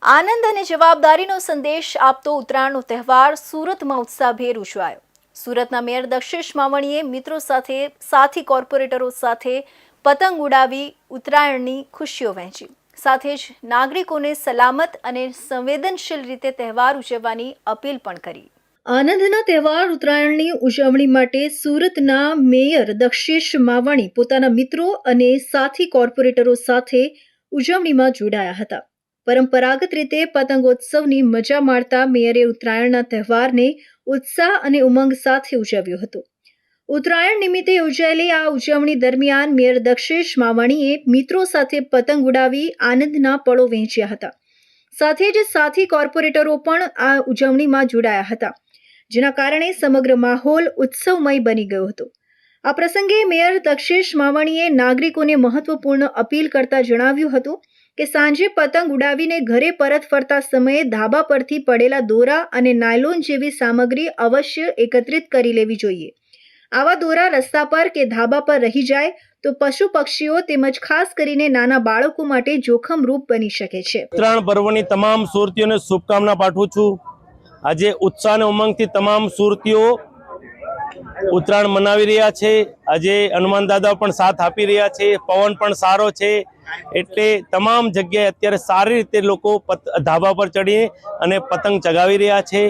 આનંદ અને જવાબદારીનો સંદેશ આપતો ઉત્તરાયણનો તહેવાર સુરતમાં ઉત્સાહભેર ઉજવાયો। સુરતના મેયર દક્ષેશ માવણીએ મિત્રો સાથે સાથી કોર્પોરેટરો સાથે પતંગ ઉડાવી ઉત્તરાયણની ખુશીઓ વહેંચી। સાથે જ નાગરિકોને સલામત અને સંવેદનશીલ રીતે તહેવાર ઉજવવાની અપીલ પણ કરી। આનંદના તહેવાર ઉત્તરાયણની ઉજવણી માટે સુરતના મેયર દક્ષેશ માવણી પોતાના મિત્રો અને સાથી કોર્પોરેટરો સાથે ઉજવણીમાં જોડાયા હતા। પરંપરાગત રીતે પતંગોત્સવની મજા માણતા મેયરે ઉત્તરાયણના તહેવારને ઉત્સાહ અને ઉમંગ સાથે ઉજવ્યો હતો। ઉત્તરાયણ નિમિત્તે યોજાયેલી આ ઉજવણી દરમિયાન મેયર દક્ષેશ માવણીએ મિત્રો સાથે પતંગ ઉડાવી આનંદના પળો વહેંચ્યા હતા। સાથે જ સાથી કોર્પોરેટરો પણ આ ઉજવણીમાં જોડાયા હતા, જેના કારણે સમગ્ર માહોલ ઉત્સવમય બની ગયો હતો। આ પ્રસંગે મેયર દક્ષેશ માવણીએ નાગરિકોને મહત્વપૂર્ણ અપીલ કરતા જણાવ્યું હતું કે સાંજે પતંગ ઉડાવીને ઘરે પરત ફરતા સમયે ધાબા પરથી પડેલા દોરા અને નાયલોન જેવી સામગ્રી અવશ્ય એકત્રિત કરી લેવી જોઈએ। આવા દોરા રસ્તા પર કે ધાબા પર રહી જાય તો પશુ પક્ષીઓ તેમજ ખાસ કરીને નાના બાળકો માટે જોખમરૂપ બની શકે છે। ઉત્તરાયણ પર્વની તમામ સુરતીઓને શુભકામના પાઠવું છું। આજે ઉત્સાહ અને ઉમંગથી તમામ સુરતીઓ ઉત્તરાયણ મનાવી રહ્યા છે। આજે હનુમાન દાદા પણ સાથ આપી રહ્યા છે, પવન પણ સારો છે, એટલે તમામ જગ્યાએ અત્યારે સારી રીતે લોકો ધાબા પર ચડી અને પતંગ ચગાવી રહ્યા છે।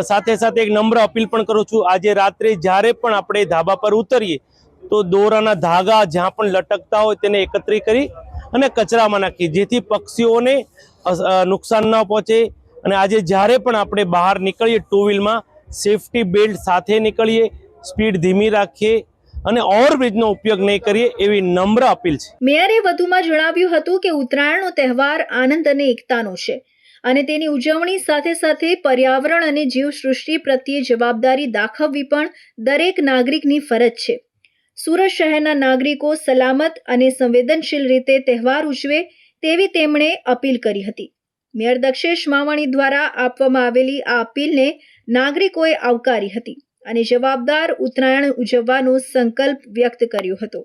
સાથે સાથે એક નમ્ર અપીલ પણ કરું છું, આજે રાત્રે જ્યારે પણ આપણે ધાબા પર ઉતરીએ તો દોરાના ધાગા જ્યાં પણ લટકતા હોય તેને એકત્રિત કરી અને કચરામાં નાખીએ, જેથી પક્ષીઓને નુકસાન ન પહોંચે। અને આજે જ્યારે પણ આપણે બહાર નીકળીએ ટુ વ્હીલમાં સેફટી બેલ્ટ સાથે નીકળીએ, સ્પીડ ધીમી રાખીએ અને ઓવરબ્રિજનો ઉપયોગ નહીં કરીએ એવી નમ્ર અપીલ છે। મેયરે વધુમાં જણાવ્યું હતું કે ઉત્તરાયણનો તહેવાર આનંદ અને એકતાનો છે અને તેની ઉજવણી સાથે સાથે પર્યાવરણ અને જીવસૃષ્ટિ પ્રત્યે જવાબદારી દાખવવી પણ દરેક નાગરિકની ફરજ છે। સુરત શહેરના નાગરિકો સલામત અને સંવેદનશીલ રીતે તહેવાર ઉજવે તેવી તેમણે અપીલ કરી હતી। મેયર દક્ષેશ માવણી દ્વારા આપવામાં આવેલી આ અપીલને નાગરિકોએ આવકારી હતી અને જવાબદાર ઉત્તરાયણ ઉજવવાનો સંકલ્પ વ્યક્ત કર્યો હતો।